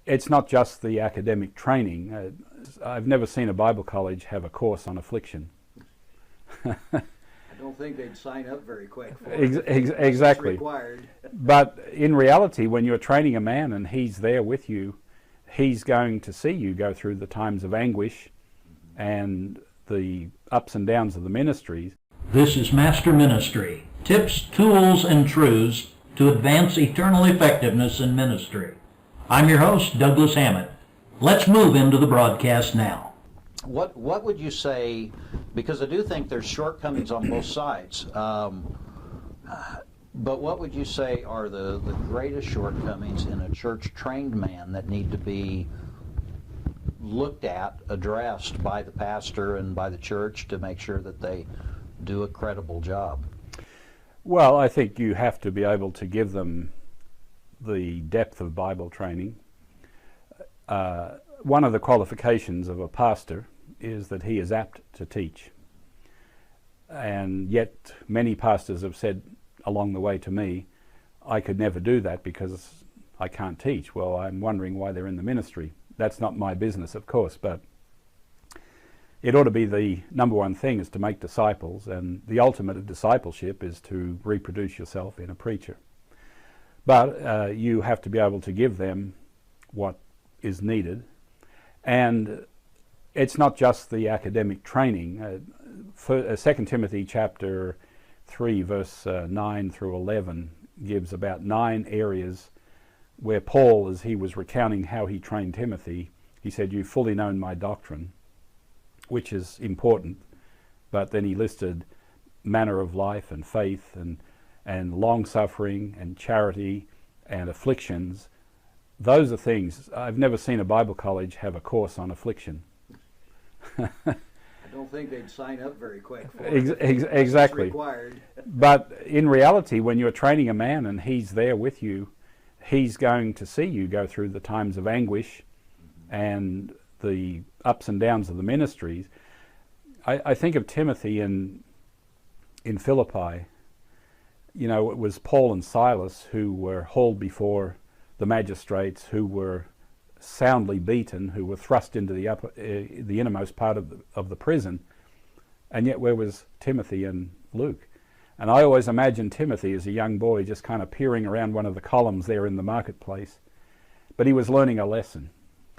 it's not just the academic training. I've never seen a Bible college have a course on affliction. I don't think they'd sign up very quick for it. Exactly. It's required. But in reality, when you're training a man and he's there with you, he's going to see you go through the times of anguish and the ups and downs of the ministries. This is Master Ministry, tips, tools, and truths to advance eternal effectiveness in ministry. I'm your host, Douglas Hammett. Let's move into the broadcast now. What would you say, because I do think there's shortcomings on both sides, but what would you say are the greatest shortcomings in a church-trained man that need to be looked at, addressed by the pastor and by the church to make sure that they do a credible job? Well, I think you have to be able to give them the depth of Bible training. One of the qualifications of a pastor is that he is apt to teach. And yet many pastors have said along the way to me, I could never do that because I can't teach. Well, I'm wondering why they're in the ministry. That's not my business, of course, but it ought to be the number one thing is to make disciples, and the ultimate of discipleship is to reproduce yourself in a preacher. But you have to be able to give them what is needed. And it's not just the academic training. 2 Timothy chapter 3, verse 9 through 11 gives about 9 areas where Paul, as he was recounting how he trained Timothy, he said, "You've fully known my doctrine," which is important. But then he listed manner of life and faith and long-suffering and charity and afflictions. Those are things. I've never seen a Bible college have a course on affliction. I don't think they'd sign up very quick for it. It's Exactly. required. But in reality, when you're training a man and he's there with you, he's going to see you go through the times of anguish and the ups and downs of the ministries. I think of Timothy in Philippi. You know, it was Paul and Silas who were hauled before the magistrates, who were soundly beaten, who were thrust into the innermost part of the prison. And yet where was Timothy and Luke? And I always imagined Timothy as a young boy just kind of peering around one of the columns there in the marketplace. But he was learning a lesson.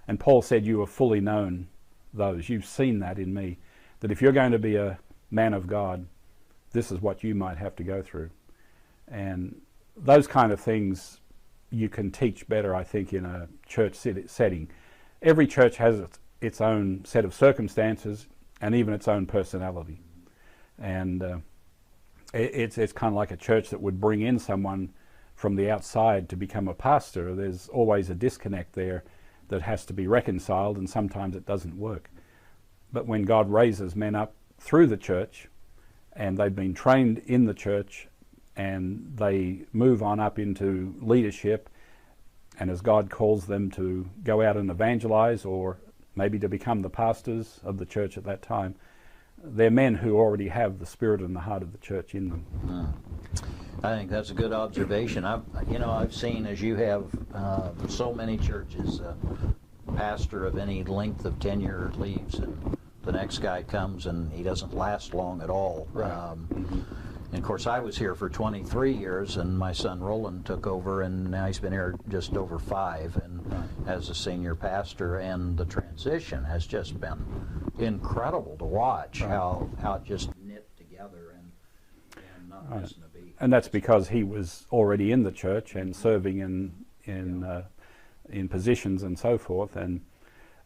And Paul said, "You have fully known those. You've seen that in me. That if you're going to be a man of God, this is what you might have to go through." And those kind of things you can teach better, I think, in a church setting. Every church has its own set of circumstances and even its own personality. And it's kind of like a church that would bring in someone from the outside to become a pastor. There's always a disconnect there that has to be reconciled, and sometimes it doesn't work. But when God raises men up through the church, and they've been trained in the church, and they move on up into leadership, and as God calls them to go out and evangelize, or maybe to become the pastors of the church at that time, they're men who already have the spirit and the heart of the church in them. I think that's a good observation. I've seen, as you have, so many churches, pastor of any length of tenure leaves, and the next guy comes and he doesn't last long at all. Right. And of course, I was here for 23 years, and my son Roland took over, and now he's been here just over 5, and as a senior pastor. And the transition has just been incredible to watch, how it just knit together and not missing a beat. And that's because he was already in the church and serving in positions and so forth. And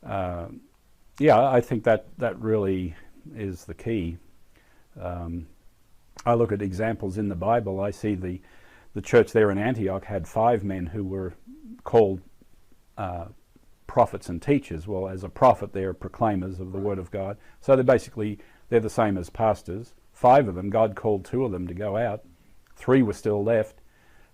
I think that really is the key. I look at examples in the Bible. I see the church there in Antioch had 5 men who were called prophets and teachers. Well, as a prophet, they're proclaimers of the Word of God. So they're the same as pastors. 5 of them, God called 2 of them to go out. 3 were still left.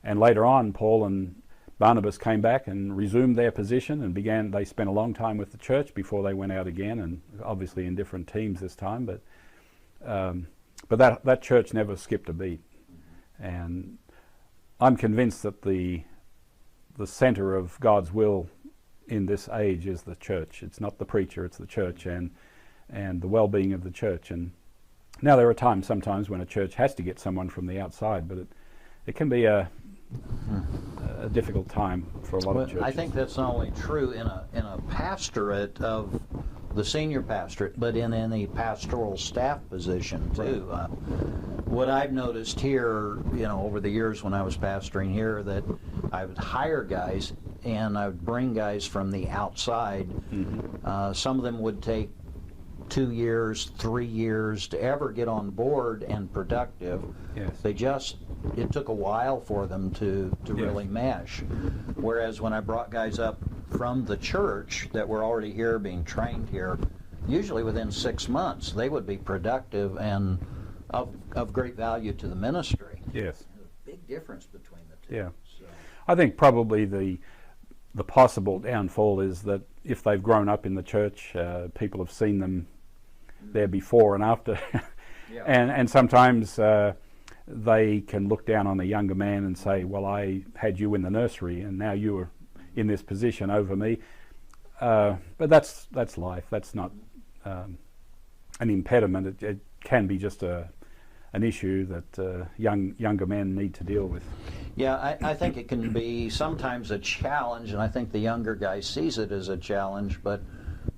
And later on, Paul and Barnabas came back and resumed their position and they spent a long time with the church before they went out again, and obviously in different teams this time. But that church never skipped a beat. And I'm convinced that the center of God's will in this age is the church. It's not the preacher, it's the church and the well-being of the church. And now there are times sometimes when a church has to get someone from the outside, but it can be a difficult time for a lot of churches. I think that's not only true in a pastorate of the senior pastorate, but in any pastoral staff position too. Right. What I've noticed here, over the years when I was pastoring here, that I would hire guys and I would bring guys from the outside. Mm-hmm. Some of them would take 2 years, 3 years to ever get on board and productive. Yes. It took a while for them to Yes. really mesh. Whereas when I brought guys up from the church that were already here, being trained here, usually within 6 months, they would be productive and of great value to the ministry. Yes. There's a big difference between the two. Yeah. So, I think probably the possible downfall is that if they've grown up in the church, people have seen them there before and after. yeah. and sometimes they can look down on a younger man and say, well, I had you in the nursery and now you are in this position over me. But that's life. That's not an impediment. It can be just an issue that younger men need to deal with. Yeah, I think it can be sometimes a challenge, and I think the younger guy sees it as a challenge, but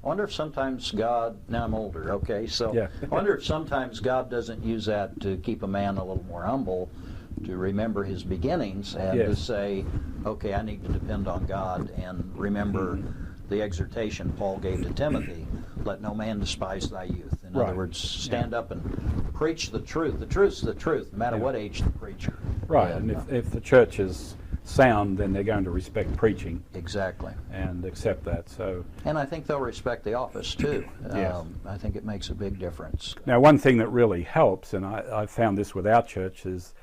I wonder if sometimes God, now I'm older, okay, so Yeah. I wonder if sometimes God doesn't use that to keep a man a little more humble, to remember his beginnings and to Yes. say, okay, I need to depend on God and remember the exhortation Paul gave to Timothy, let no man despise thy youth. In Right. other words, stand up and preach the truth. The truth's the truth, no matter Yeah. what age the preacher. Right, and if the church is sound, then they're going to respect preaching Exactly. and accept that. So And I think they'll respect the office too. Yes. I think it makes a big difference. now one thing that really helps, and I've found this with our church, is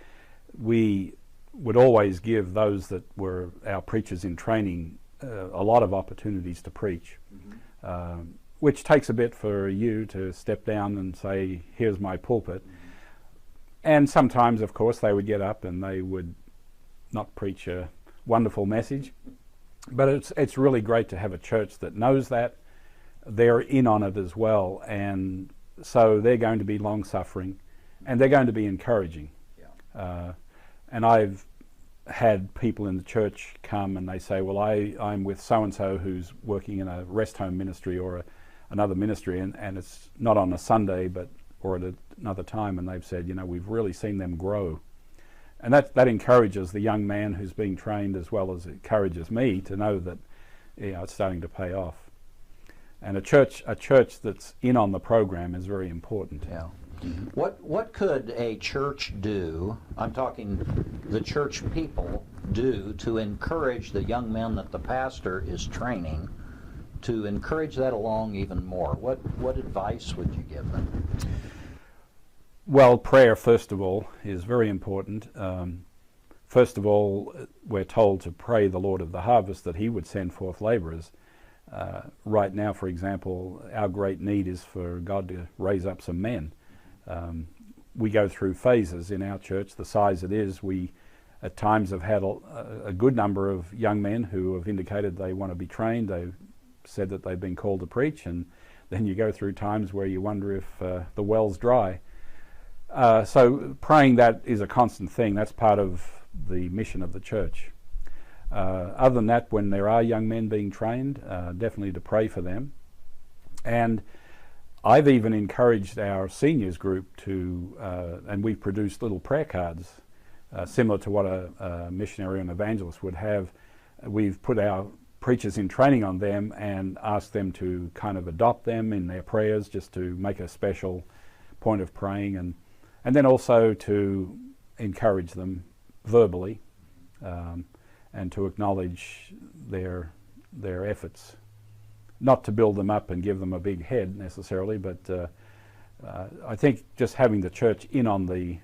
we would always give those that were our preachers in training a lot of opportunities to preach, which takes a bit for you to step down and say, here's my pulpit. And sometimes, of course, they would get up and they would not preach a wonderful message. But it's really great to have a church that knows that. They're in on it as well. And so they're going to be long-suffering and they're going to be encouraging. yeah. And I've had people in the church come and they say, well, I'm with so-and-so who's working in a rest home ministry or another ministry, and it's not on a Sunday or at another time, and they've said, we've really seen them grow. And that encourages the young man who's being trained as well as it encourages me to know that it's starting to pay off. And a church that's in on the program is very important. Yeah. What could a church do, I'm talking the church people, do to encourage the young men that the pastor is training, to encourage that along even more? What advice would you give them? Well, prayer, first of all, is very important. First of all, we're told to pray the Lord of the harvest that he would send forth laborers. Right now, for example, our great need is for God to raise up some men. We go through phases in our church. The size it is, we at times have had a good number of young men who have indicated they want to be trained. They've said that they've been called to preach, and then you go through times where you wonder if the well's dry. So praying that is a constant thing. That's part of the mission of the church. Other than that, when there are young men being trained, definitely to pray for them. And I've even encouraged our seniors group to, and we've produced little prayer cards similar to what a missionary and evangelist would have. We've put our preachers in training on them and asked them to kind of adopt them in their prayers, just to make a special point of praying, and then also to encourage them verbally and to acknowledge their efforts. Not to build them up and give them a big head necessarily, but I think just having the church in on the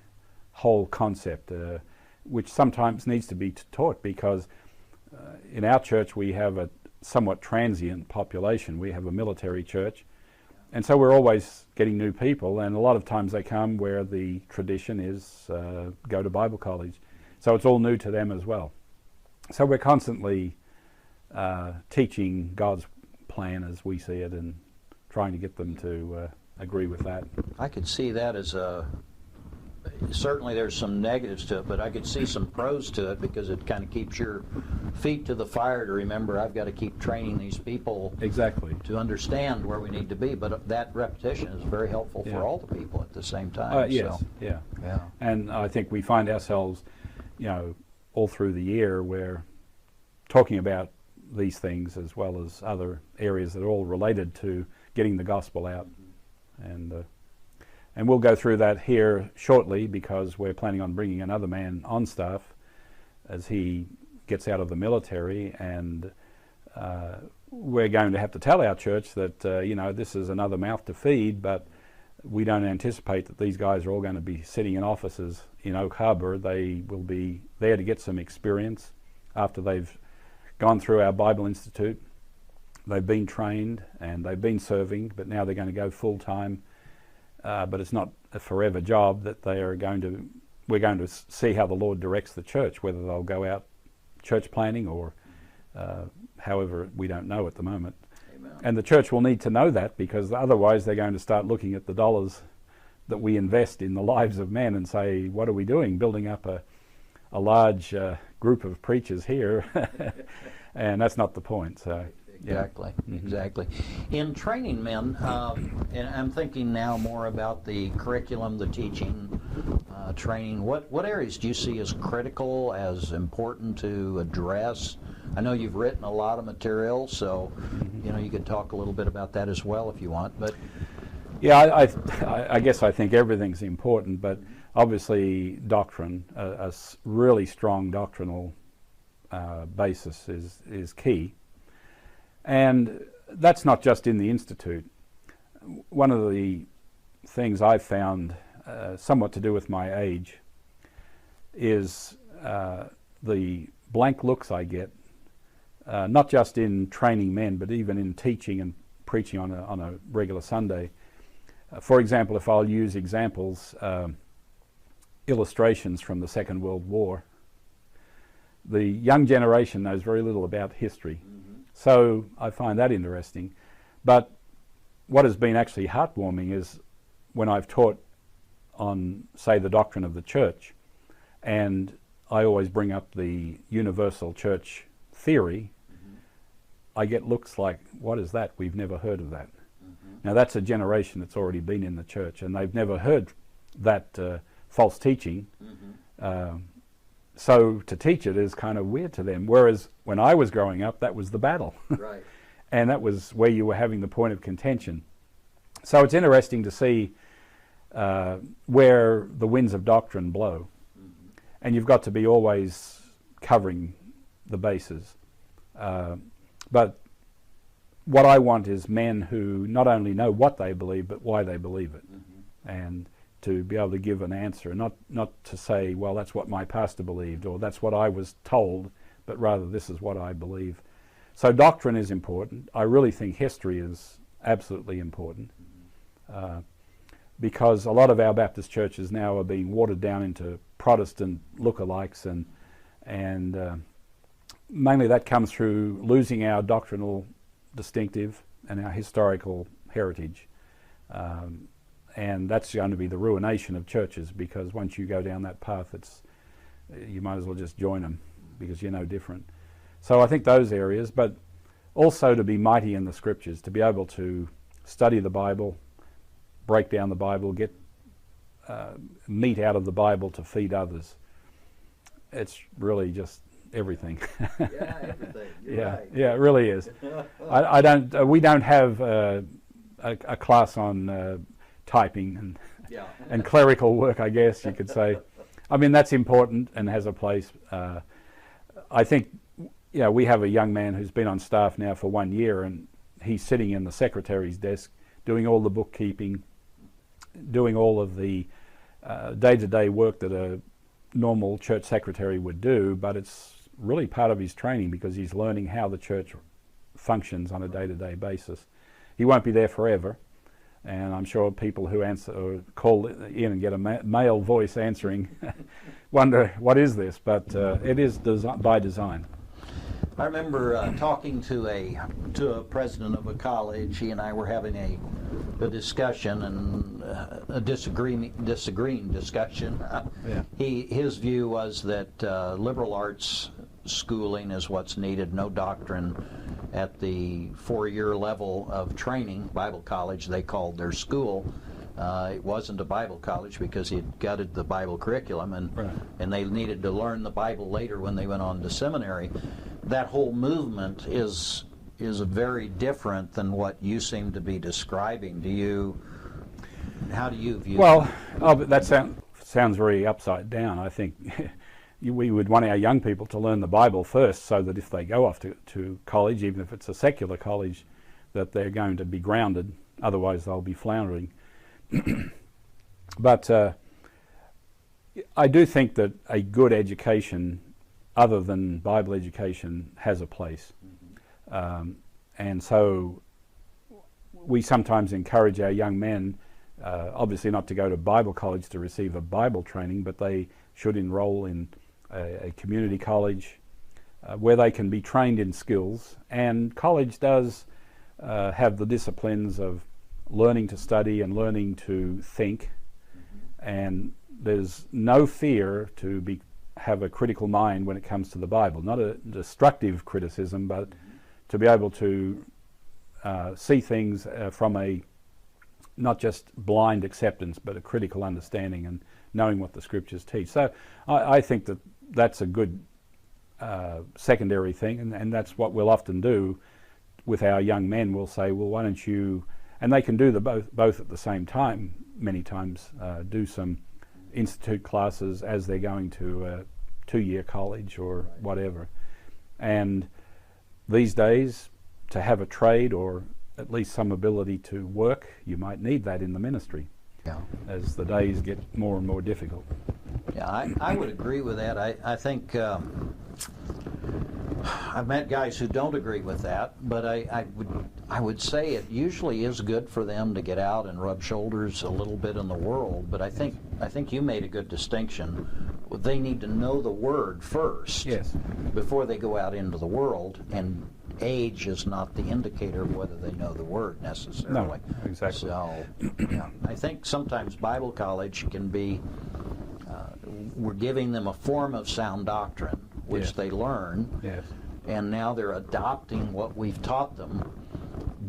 whole concept, which sometimes needs to be taught, because in our church we have a somewhat transient population. We have a military church, and so we're always getting new people, and a lot of times they come where the tradition is go to Bible college. So it's all new to them as well. So we're constantly teaching God's plan as we see it and trying to get them to agree with that. I could see that as certainly there's some negatives to it, but I could see some pros to it because it kind of keeps your feet to the fire to remember I've got to keep training these people Exactly. to understand where we need to be. But that repetition is very helpful Yeah. for all the people at the same time. Yes, So, yeah. yeah. And I think we find ourselves, all through the year, we're talking about these things as well as other areas that are all related to getting the gospel out. And we'll go through that here shortly because we're planning on bringing another man on staff as he gets out of the military, and we're going to have to tell our church that this is another mouth to feed, but we don't anticipate that these guys are all going to be sitting in offices in Oak Harbor. They will be there to get some experience after they've gone through our Bible Institute. They've been trained and they've been serving, but now they're going to go full time. But it's not a forever job that we're going to see how the Lord directs the church, whether they'll go out church planning or however, we don't know at the moment. Amen. And the church will need to know that, because otherwise they're going to start looking at the dollars that we invest in the lives of men and say, what are we doing, building up a large group of preachers here? And that's not the point. So. Exactly, Mm-hmm. exactly. In training men, and I'm thinking now more about the curriculum, the teaching, training. What areas do you see as critical, as important to address? I know you've written a lot of material, so you could talk a little bit about that as well if you want. But yeah, I guess I think everything's important, but obviously doctrine, a really strong doctrinal basis is key. And that's not just in the Institute. One of the things I've found, somewhat to do with my age, is the blank looks I get, not just in training men, but even in teaching and preaching on a regular Sunday. For example, if I'll use examples, illustrations from the Second World War, the young generation knows very little about history. So I find that interesting. But what has been actually heartwarming is when I've taught on, say, the doctrine of the church, and I always bring up the universal church theory, I get looks like, what is that? We've never heard of that. Now that's a generation that's already been in the church, and they've never heard that false teaching. So to teach it is kind of weird to them. Whereas when I was growing up, that was the battle. Right. And that was where you were having the point of contention. So it's interesting to see where the winds of doctrine blow. And you've got to be always covering the bases. But what I want is men who not only know what they believe, but why they believe it. And to be able to give an answer, not to say, well, that's what my pastor believed, or that's what I was told, but rather this is what I believe. So doctrine is important. I really think history is absolutely important, because a lot of our Baptist churches now are being watered down into Protestant lookalikes, and mainly that comes through losing our doctrinal distinctive and our historical heritage. And that's going to be the ruination of churches, because once you go down that path, you might as well just join them, because you're no different. So I think those areas, but also to be mighty in the Scriptures, to be able to study the Bible, break down the Bible, get meat out of the Bible to feed others. It's really just everything. Yeah, everything. You're right. Yeah, it really is. We don't have a class on typing and clerical work, I guess you could say. I mean, that's important and has a place. I think, we have a young man who's been on staff now for 1 year, and he's sitting in the secretary's desk doing all the bookkeeping, doing all of the day-to-day work that a normal church secretary would do, but it's really part of his training, because he's learning how the church functions on a day-to-day basis. He won't be there forever. And I'm sure people who answer or call in and get a male voice answering wonder, what is this? But it is by design. I remember talking to a president of a college. He and I were having a discussion, and a disagreeing discussion. Yeah. His view was that liberal arts schooling is what's needed, no doctrine at the 4-year level of training. Bible college, they called their school. It wasn't a Bible college because he had gutted the Bible curriculum, and they needed to learn the Bible later when they went on to seminary. That whole movement is very different than what you seem to be describing. How do you view Well, but that sounds very upside down. I think we would want our young people to learn the Bible first, so that if they go off to college, even if it's a secular college, that they're going to be grounded. Otherwise, they'll be floundering. But I do think that a good education, other than Bible education, has a place. And so we sometimes encourage our young men, obviously not to go to Bible college to receive a Bible training, but they should enroll in a community college where they can be trained in skills. And college does have the disciplines of learning to study and learning to think, and there's no fear to have a critical mind when it comes to the Bible. Not a destructive criticism, but to be able to see things from a not just blind acceptance, but a critical understanding and knowing what the Scriptures teach. So I think that that's a good secondary thing, and that's what we'll often do with our young men. We'll say, well, why don't you, and they can do both at the same time many times, do some institute classes as they're going to a 2-year college or whatever. And these days, to have a trade or at least some ability to work, you might need that in the ministry. Yeah. As the days get more and more difficult. Yeah, I would agree with that. I think I've met guys who don't agree with that, but I would say it usually is good for them to get out and rub shoulders a little bit in the world. But I think you made a good distinction. They need to know the Word first, yes, before they go out into the world, and age is not the indicator of whether they know the Word necessarily. No, exactly. So, yeah, I think sometimes Bible college can be, we're giving them a form of sound doctrine, which yes, they learn, yes, and now they're adopting what we've taught them,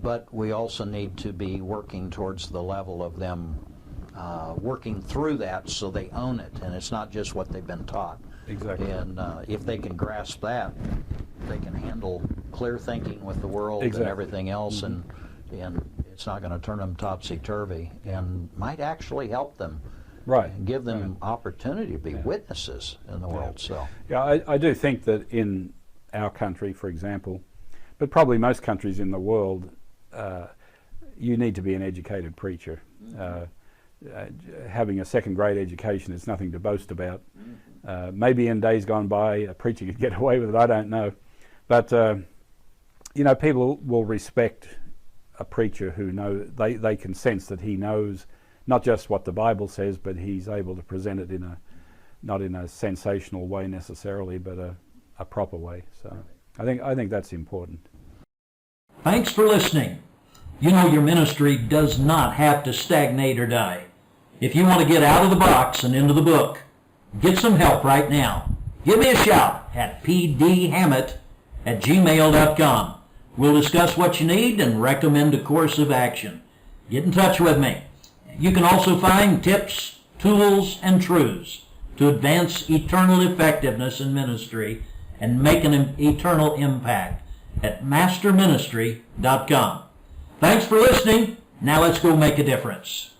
but we also need to be working towards the level of them working through that so they own it, and it's not just what they've been taught. exactly. And if they can grasp that, they can handle clear thinking with the world Exactly. and everything else, and it's not going to turn them topsy-turvy, and might actually help them, Right. and give them opportunity to be witnesses in the world. So Yeah, I do think that in our country, for example, but probably most countries in the world, you need to be an educated preacher. Having a second-grade education is nothing to boast about. Maybe in days gone by, a preacher could get away with it, I don't know. But, people will respect a preacher who they can sense that he knows not just what the Bible says, but he's able to present it not in a sensational way necessarily, but a proper way. So I think that's important. Thanks for listening. You know your ministry does not have to stagnate or die. If you want to get out of the box and into the book, get some help right now. Give me a shout at pdhammett@gmail.com. We'll discuss what you need and recommend a course of action. Get in touch with me. You can also find tips, tools, and truths to advance eternal effectiveness in ministry and make an eternal impact at masterministry.com. Thanks for listening. Now let's go make a difference.